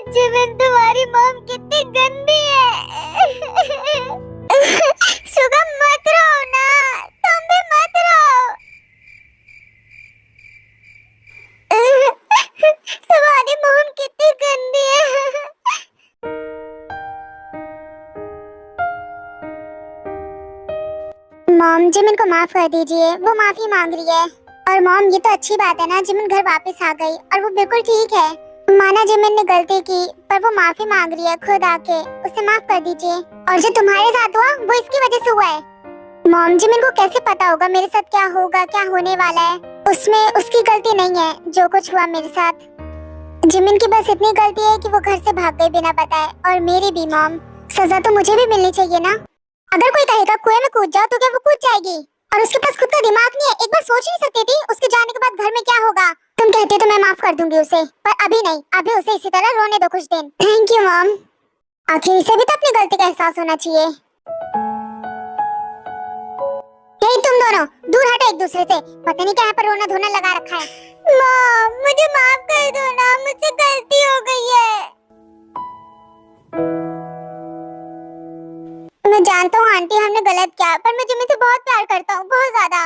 Jimin, तुम्हारी mom कितनी गंदी है। सुगम मत रो ना, तुम भी मत रो। तुम्हारी मॉम कितनी गंदी है। मॉम, जिमिन को माफ कर दीजिए, वो माफी मांग रही है। और मॉम, ये तो अच्छी बात है ना, जिमिन घर वापस आ गई और वो बिल्कुल ठीक है। माना जिमिन ने गलती की, पर वो माफी मांग रही है खुद आके, उसे माफ कर दीजिए। और जो तुम्हारे साथ हुआ वो इसकी वजह से हुआ है। मॉम, जिमिन को कैसे पता होगा मेरे साथ क्या होगा, क्या होने वाला है। उसमें उसकी गलती नहीं है जो कुछ हुआ मेरे साथ। जिमिन की बस इतनी गलती है कि वो घर से भाग गई बिना बताए। और मेरी भी मॉम, सजा तो मुझे भी मिलनी चाहिए ना। अगर कोई कहेगा कुएं में कूद जाओ तो क्या वो कूद जाएगी? और उसके पास खुद का दिमाग नहीं है, एक बार सोच नहीं सकती थी उसके जाने के बाद घर में क्या होगा? तुम कहते तो मैं माफ कर दूंगी उसे, पर अभी नहीं, अभी उसे इसी तरह रोने दो कुछ दिन। Thank you mom. आखिर इसे भी तो अपनी गलती का एहसास होना चाहिए। यही तुम दोनों दूर हटो एक दूसरे से, पता नहीं क्या यहाँ पर रोना धोना लगा रखा है। मॉम, मुझे माफ कर दो ना, मुझसे गलती हो गई है। मैं जानता हूँ आंटी, हमने गलत किया, पर मैं जिमिन से बहुत प्यार करता हूँ, बहुत ज्यादा।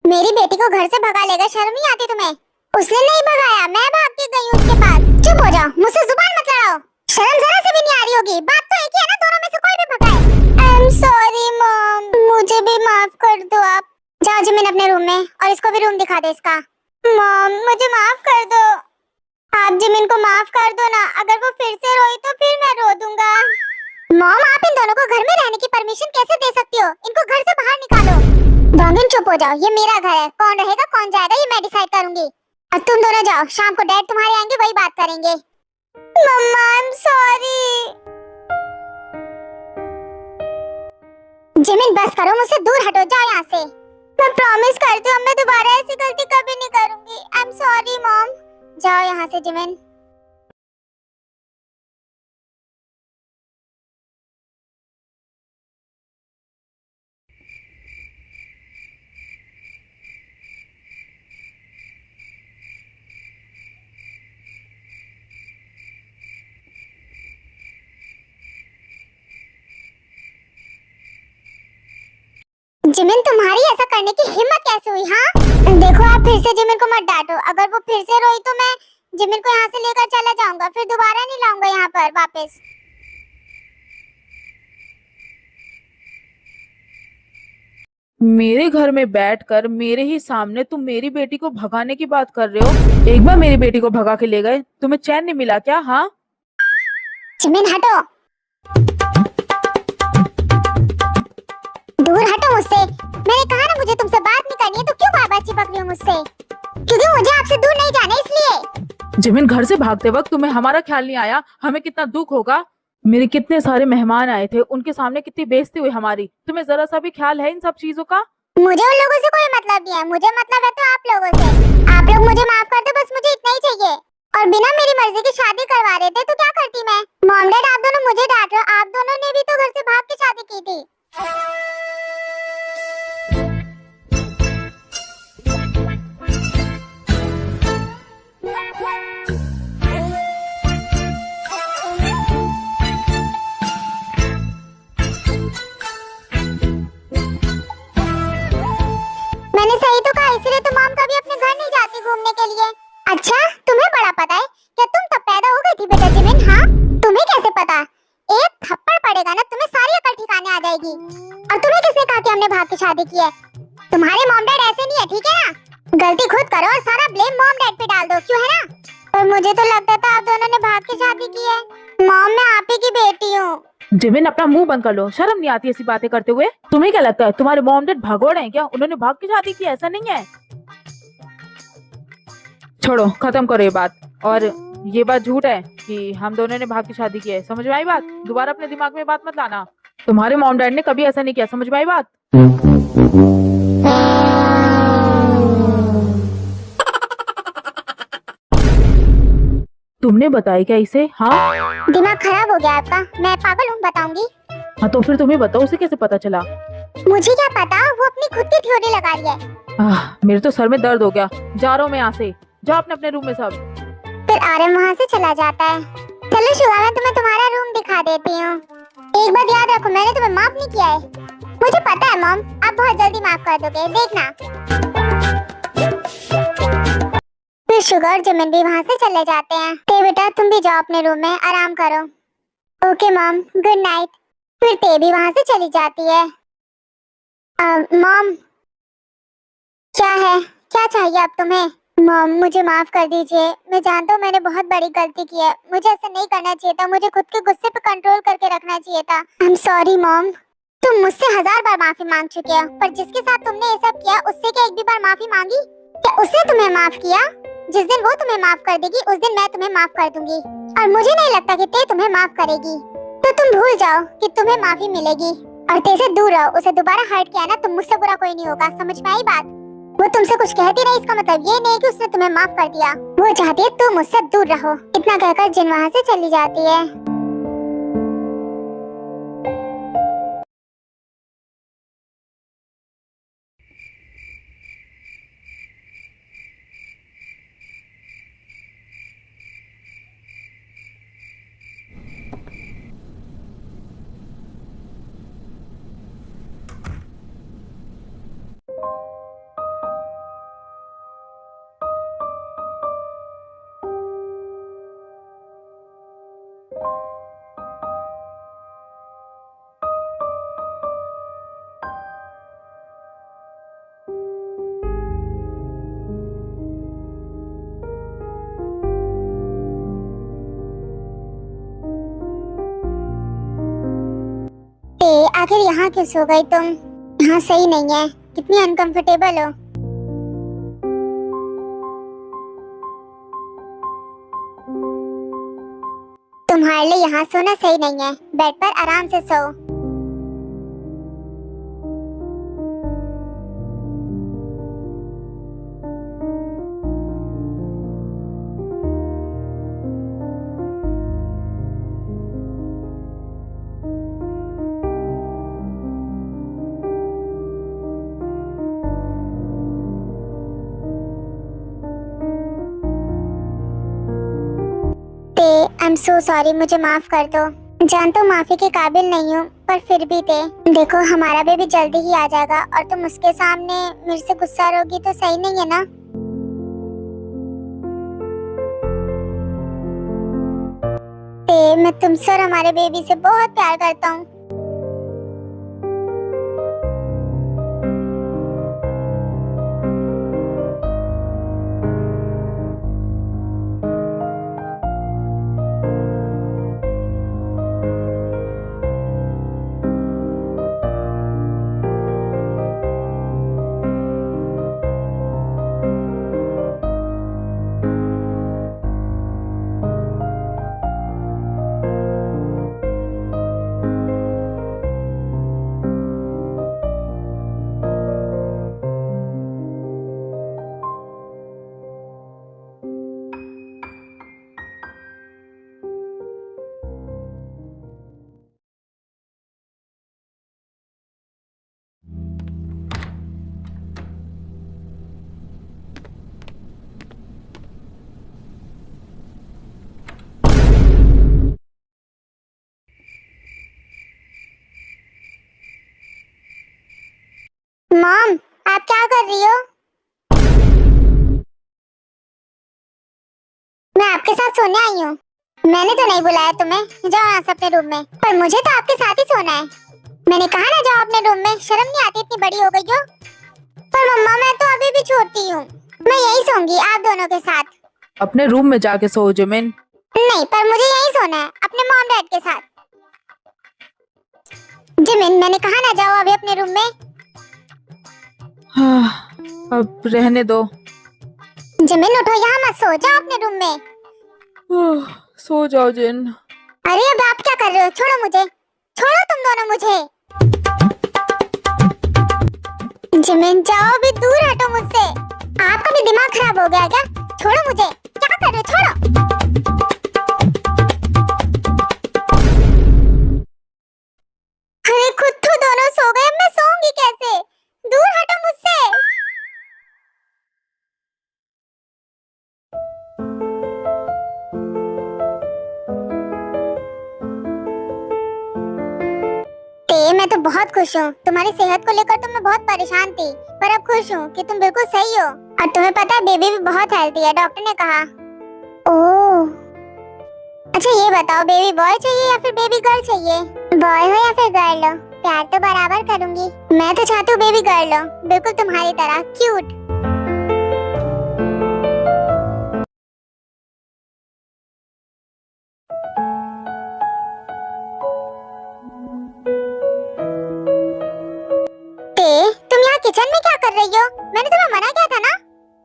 मेरी बेटी को घर से भगा लेगा, शर्म नहीं आती तुम्हें? उसने नहीं भगाया, मैं भाग के गई उसके पास। चुप हो जाओ, मुझसे जुबान मत लड़ाओ। शर्म जरा से भी नहीं आ रही होगी। बात तो एक ही है ना, दोनों में से कोई भी भगाए। आई एम सॉरी मॉम, मुझे भी माफ कर दो आप। जाओ जिमिन अपने रूम में, और इसको भी रूम दिखा दे इसका। मॉम, मुझे माफ कर दो। आप जिमिन को माफ कर दो ना, अगर वो फिर से रोई तो फिर मैं रो दूंगा। मॉम, आप इन दोनों को घर में रहने की परमिशन कैसे दे सकती हो? इनको घर से बाहर निकालो। दोनों चुप हो जाओ, ये मेरा घर है, कौन रहेगा कौन जाएगा ये मैं डिसाइड करूंगी। अब तुम दोनों जाओ, शाम को डैड तुम्हारे आएंगे, वही बात करेंगे। मम्मा, आई एम सॉरी। जिमिन बस करो, मुझसे दूर हटो, जाओ यहाँ से। मैं प्रॉमिस करती हूँ मैं दोबारा ऐसी गलती कभी नहीं करूंगी। I am sorry mom. जाओ यहाँ से जिमिन। जिमिन, तुम्हारी ऐसा करने की हिम्मत कैसे हुई? हाँ देखो, आप फिर से जिमिन को मत डांटो। अगर वो फिर से रोई तो मैं जिमिन को यहाँ से लेकर चला जाऊंगा, फिर दोबारा नहीं लाऊंगा यहाँ पर वापस। मेरे घर में बैठकर मेरे ही सामने तुम मेरी बेटी को भगाने की बात कर रहे हो। एक बार मेरी बेटी को भगा के ले गए, तुम्हें चैन नहीं मिला क्या? हाँ, जिमिन हटो, दूर हटो मुझसे। मैंने कहा ना मुझे तुमसे बात नहीं करनी है, तो क्यों बार बार चिपक रही हो मुझसे? क्योंकि मुझे आपसे दूर नहीं जाना इसलिए। जिमिन, घर से भागते वक्त तुम्हें हमारा ख्याल नहीं आया? हमें कितना दुख होगा। मेरे कितने सारे मेहमान आए थे, उनके सामने कितनी बेइज्जती हुई हमारी। तुम्हें जरा सा भी ख्याल है इन सब चीजों का? मुझे उन लोगों से कोई मतलब नहीं है, मुझे मतलब है तो आप लोगों से। आप लोग मुझे माफ कर दो, बस मुझे इतना ही चाहिए। और बिना मेरी मर्जी की शादी करवा रहे थे तो क्या करती मैं? मॉम डैड, आप दोनों मुझे डांट रहे हो, आप दोनों ने भी तो घर से भाग के शादी की थी। मैंने सही तो कहा, इसलिए तो मॉम कभी अपने घर नहीं जाती घूमने के लिए। अच्छा, तुम्हें बड़ा पता है क्या? तुम तब पैदा हो गई थी बेटा जिमिन? हाँ, तुम्हें कैसे पता? एक थप्पड़ पड़ेगा ना, तुम्हें सारी अकल ठिकाने आ जाएगी। और तुम्हें किसने कहा कि हमने भाग के शादी की है? तुम्हारे मॉम डैड ऐसे नहीं है, ठीक है ना? गलती खुद करो और सारा ब्लेम मॉम डैड पे डाल दो, क्यों है ना? और मुझे तो लगता था आप दोनों ने भाग के शादी की है। मॉम, मैं आप ही की बेटी हूँ। जिमिन, अपना मुंह बंद कर लो, शर्म नहीं आती ऐसी बातें करते हुए? तुम्हें क्या लगता है तुम्हारे मॉम डैड भगोड़े हैं क्या? उन्होंने भाग के शादी की? ऐसा नहीं है। छोड़ो, खत्म करो ये बात। और ये बात झूठ है कि हम दोनों ने भाग के शादी की है। समझ में आई बात? दोबारा अपने दिमाग में बात मत लाना। तुम्हारे मॉम डैड ने कभी ऐसा नहीं किया, समझ में आई बात? तुमने बताया क्या इसे? हाँ दिमाग खराब हो गया आपका? मैं पागल हूँ बताऊंगी? हाँ, तो फिर तुम्हें बताओ, उसे कैसे पता चला? मुझे क्या पता, वो अपनी खुद की थ्योरी लगा रही है। मेरे तो सर में दर्द हो गया, जा रहा हूँ मैं यहाँ से। जाओ अपने अपने रूम में सब। फिर आर्यन वहाँ से चला जाता है। चलो शुभा, मैं तुम्हें तुम्हारा रूम दिखा देती हूँ। एक बात याद रखो, मैंने तुम्हें माफ नहीं किया है। मुझे पता है मॉम, आप बहुत जल्दी माफ कर दोगे, देखना। फिर शुगर और जिमिन भी वहाँ से चले जाते हैं। ते बेटा तुम भी जाओ अपने रूम में, आराम करो। Okay mom, good night. फिर ते भी वहाँ से चली जाती है। मॉम, क्या है, क्या चाहिए अब तुम्हें? मॉम मुझे माफ कर दीजिए, मैं जानता हूँ मैंने बहुत बड़ी गलती की है। मुझे ऐसा नहीं करना चाहिए था, मुझे खुद के गुस्से पे कंट्रोल करके रखना चाहिए था। I am sorry mom. तुम मुझसे 1000 बार माफी मांग चुके हो, पर जिसके साथ तुमने ये सब किया उससे क्या एक भी बार माफी मांगी? क्या उसने तुम्हें माफ किया? जिस दिन वो तुम्हें माफ कर देगी उस दिन मैं तुम्हें माफ कर दूंगी, और मुझे नहीं लगता कि ते तुम्हें माफ करेगी। तो तुम भूल जाओ कि तुम्हें माफी मिलेगी और ते से दूर रहो। उसे दोबारा हर्ट किया ना तो मुझसे बुरा कोई नहीं होगा, समझ में आई बात? वो तुमसे कुछ कहती नहीं, इसका मतलब ये नहीं कि उसने तुम्हें माफ कर दिया। वो चाहती है तुम मुझसे दूर रहो। इतना कहकर जिन वहाँ से चली जाती है। आखिर यहाँ क्यों सो गई तुम? यहाँ सही नहीं है, कितनी अनकंफर्टेबल हो। तुम्हारे लिए यहाँ सोना सही नहीं है, बेड पर आराम से सो। आई एम सो सॉरी, मुझे माफ कर दो। जानता हूँ माफी के काबिल नहीं हूँ, पर फिर भी ते देखो हमारा बेबी जल्दी ही आ जाएगा और तुम उसके सामने मेरे से गुस्सा रहोगी तो सही नहीं है ना? ते मैं तुमसे और हमारे बेबी से बहुत प्यार करता हूँ। मॉम, आप क्या कर रही हो? मैं आपके साथ सोने आई हूँ। मैंने तो नहीं बुलाया तुम्हें, जाओ यहाँ से अपने रूम में। पर मुझे तो आपके साथ ही सोना है। मैंने कहा ना जाओ अपने रूम में, शर्म नहीं आती इतनी बड़ी हो गई हो? पर मम्मा मैं तो अभी भी छोटी हूँ, मैं यही सोऊंगी आप दोनों के साथ। अपने रूम में जाके सो जिमिन। नहीं, पर मुझे यही सोना है अपने मॉम डैड के साथ। जिमिन मैंने कहा ना जाओ अभी अपने रूम में। अब रहने दो। जिमिन उठो, यहाँ मत सो, जाओ अपने रूम में। सो जाओ जिन। अरे अब आप क्या कर रहे हो, छोड़ो मुझे। छोड़ो तुम दोनों मुझे। जिमिन जाओ, भी दूर हटो मुझसे। आपका भी दिमाग खराब हो गया क्या? छोड़ो मुझे, क्या कर रहे हो? छोड़ो। अरे खुद तो दोनों सो गए, अब मैं सोऊंगी कैसे? दूर हटो मुझसे। मैं तो बहुत खुश हूँ। तुम्हारी सेहत को लेकर तो मैं बहुत परेशान थी, पर अब खुश हूँ कि तुम बिल्कुल सही हो। और तुम्हें पता है बेबी भी बहुत हेल्दी है, डॉक्टर ने कहा। ओह, अच्छा ये बताओ, बेबी बॉय चाहिए या फिर बेबी गर्ल चाहिए? बॉय हो या फिर गर्ल हो, प्यार तो बराबर करूंगी। मैं तो चाहती हूँ बेबी गर्ल हो, बिल्कुल तुम्हारी तरह क्यूट। तुम यहाँ किचन में क्या कर रही हो? मैंने तुम्हें मना किया था ना।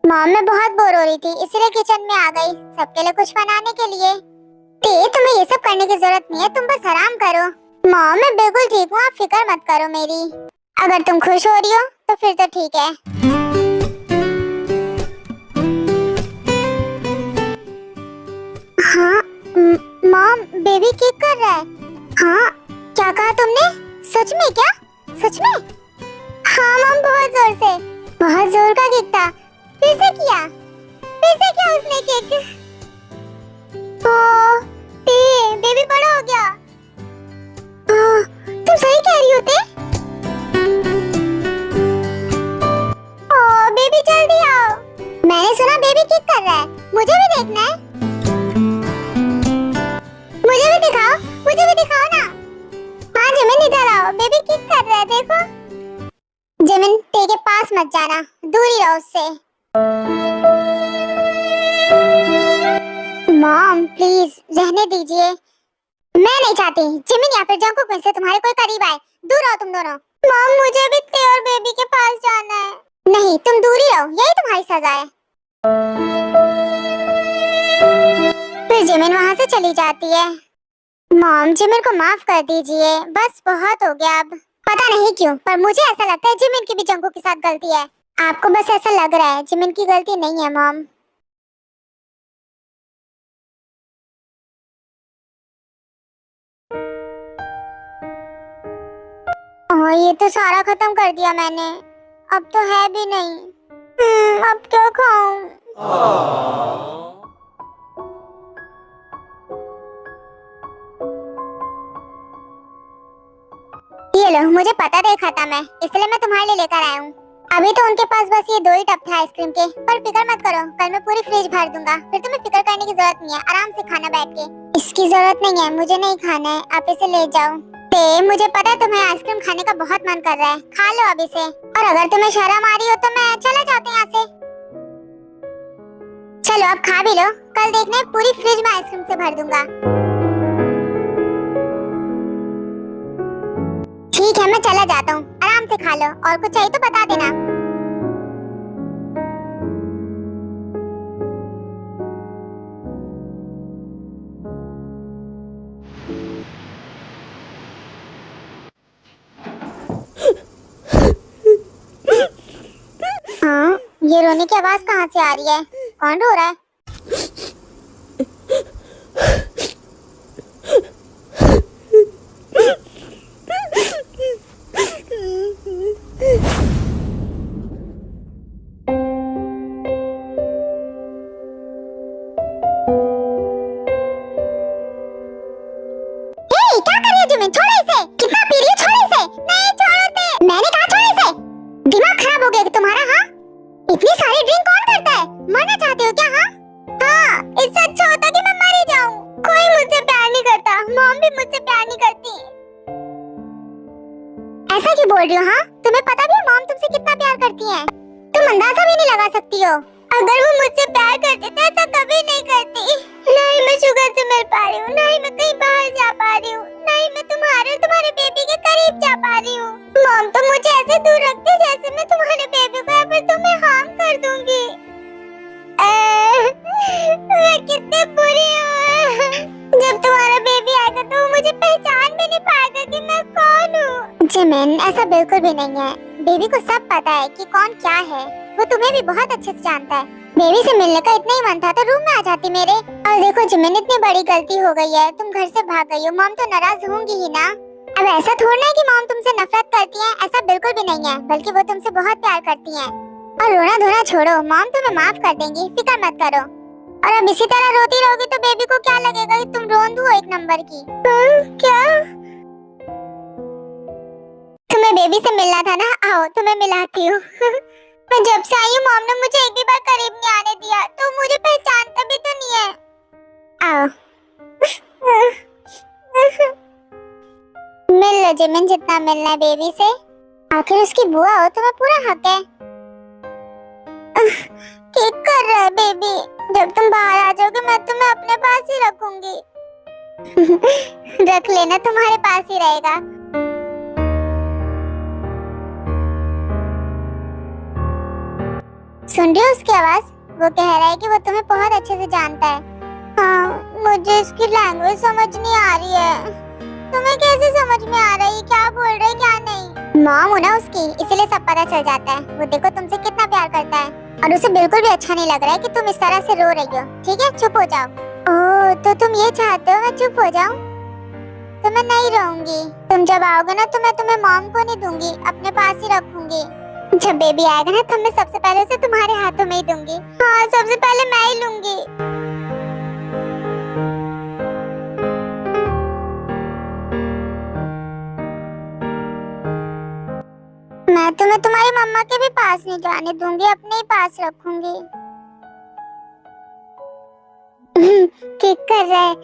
मॉम, मैं बहुत बोर हो रही थी, इसलिए किचन में आ गई सबके लिए कुछ बनाने के लिए। तुम्हें ये सब करने की जरूरत नहीं है, तुम बस आराम करो। मॉम, मैं बिल्कुल ठीक हूँ, आप फिक्र मत करो मेरी। अगर तुम खुश हो रही हो तो फिर तो ठीक है। हाँ मॉम, बेबी केक कर रहा है। हाँ, क्या कहा तुमने? सच में क्या? सच में? हाँ मॉम, बहुत जोर से, बहुत जोर का केक था। फिर से किया उसने केक। ओह, बेबी बड़ा हो गया। तुम सही कह रही हो ते? ओह बेबी, जल्दी आओ। मैंने सुना बेबी केक कर रहा है, मुझे भी देखना है। मुझे भी दिखाओ ना। हाँ जिमिन, इधर आओ, बेबी केक कर रहा है, देखो। जिमिन, ते के पास मत जाना, दूर ही रहो उससे। मॉम प्लीज रहने दीजिए, मैं नहीं चाहती जिमिन या फिर जंकुक में से तुम्हारे कोई करीब आए। दूर रहो तुम दोनों। मॉम, मुझे भी ते और बेबी के पास जाना है। नहीं, तुम दूर ही रहो, यही तुम्हारी सजा है। फिर जिमिन वहाँ से चली जाती है। मॉम, जिमिन को माफ कर दीजिए, बस बहुत हो गया अब। पता नहीं क्यों, पर मुझे ऐसा लगता है जिमिन की भी जंकुक के साथ गलती है। आपको बस ऐसा लग रहा है, जिमिन की गलती नहीं है मॉम। ओह, ये तो सारा खत्म कर दिया मैंने, अब तो है भी नहीं। अब क्या खाऊं? ये लो, मुझे पता था खत्म है, इसलिए मैं तुम्हारे लिए लेकर आया हूँ। अभी तो उनके पास बस ये 2 ही टब थे आइसक्रीम के, पर फिक्र मत करो, कल मैं पूरी फ्रिज भर दूंगा, फिर तुम्हें फिक्र करने की जरूरत नहीं है, आराम से खाना बैठ के। इसकी जरूरत नहीं है, मुझे नहीं खाना है, आप इसे ले जाओ। मुझे पता है तुम्हें आइसक्रीम खाने का बहुत मन कर रहा है, खा लो अब इसे। और अगर तुम्हें शर्म आ रही हो तो मैं चला जाता हूँ यहाँ से। चलो अब खा भी लो, कल देखना पूरी फ्रिज में आइसक्रीम से भर दूंगा। ठीक है, मैं चला जाता हूँ, आराम से खा लो, और कुछ चाहिए तो बता देना। हाँ, ये रोने की आवाज कहाँ से आ रही है? कौन रो रहा है? क्या कर रही है जिमिन? छोड़ो इसे, कितना पी रही है, छोड़ो इसे। नहीं छोड़ते, मैंने कहा छोड़ो इसे। दिमाग खराब हो गया कि तुम्हारा? हाँ, इतनी सारी ड्रिंक कौन करता है? मरना चाहते हो क्या? हाँ, इससे अच्छा होता कि मैं मर ही जाऊं। कोई मुझसे प्यार नहीं करता, मॉम भी मुझसे प्यार नहीं करती। ऐसा क्यों बोल रही हो? हाँ, तुम्हें पता भी है मॉम तुमसे कितना प्यार करती है, तुम अंदाजा भी नहीं लगा सकती हो। अगर वो मुझसे प्यार करते थे तो कभी नहीं करती। नहीं मैं शुगर से मिल पा रही हूँ, नहीं मैं कहीं बाहर जा पा रही हूँ, नहीं मैं तुम्हारे बेबी के करीब जा पा रही हूँ। मॉम तो मुझे ऐसे दूर रखती है जैसे मैं तुम्हारे बेबी को या फिर तुम्हें हार्म कर दूंगी। मैं कितनी बुरी हूँ। जब तुम्हारा बेबी आएगा तो वो मुझे पहचान भी नहीं पाएगा कि जिमिन, ऐसा बिल्कुल भी नहीं है। बेबी को सब पता है कि कौन क्या है। वो तुम्हें भी बहुत अच्छे से जानता है। बेबी से मिलने का इतना ही मन था तो रूम में आ जाती मेरे। और देखो जिमिन, इतनी बड़ी गलती हो गई है, तुम घर से भाग गई हो। मॉम तो नाराज होंगी ही ना। अब ऐसा थोड़ा है कि मॉम तुमसे नफरत करती है, ऐसा बिल्कुल भी नहीं है, बल्कि वो तुमसे बहुत प्यार करती हैं। और रोना धोना छोड़ो, मॉम तुम्हें माफ कर देंगी, फिक्र मत करो। और अब इसी तरह रोती रहोगी तो बेबी को क्या लगेगा कि तुम रोंदू हो एक नंबर की। क्या? तुम्हें बेबी से मिलना था ना, आओ तुम्हें मिलाती हूँ। मैं जब से आई हूँ मॉम ने मुझे एक भी बार करीब नहीं आने दिया, तो मुझे पहचानता भी तो नहीं है। आओ। मिल लो जिमिन, जितना मिलना है बेबी से। आखिर उसकी बुआ हो, तुम्हें पूरा हक है। ठीक कर रहा है बेबी, जब तुम बाहर आ जाओगे मैं तुम्हें अपने पास ही रखूंगी। रख लेना, तुम्हारे पास ही रहेगा। सुन रही हो उसकी आवाज? वो कह रहा है कि वो तुम्हें बहुत अच्छे से जानता है। हाँ, मुझे इसकी लैंग्वेज समझ नहीं आ रही है। तुम्हें कैसे समझ में आ रही है क्या बोल रहे क्या नहीं? मॉम हो ना उसकी, इसीलिए सब पता चल जाता है। वो देखो तुमसे कितना प्यार करता है, और उसे बिल्कुल भी अच्छा नहीं लग रहा है कि तुम इस तरह से रो रही हो। ठीक है, चुप हो जाओ। ओह, तो तुम ये चाहते हो मैं चुप हो जाऊं? तो मैं नहीं रहूंगी। तुम जब आओगे ना तो मैं तुम्हें मॉम को नहीं दूंगी, अपने पास ही रखूंगी। जब बेबी आएगा ना तो मैं सबसे पहले उसे तुम्हारे हाथों में ही दूंगी। हाँ, सबसे पहले मैं ही लूंगी। मैं तुम्हें तुम्हारी मम्मा के भी पास नहीं जाने दूंगी, अपने ही पास रखूंगी। ठीक कर रहा है।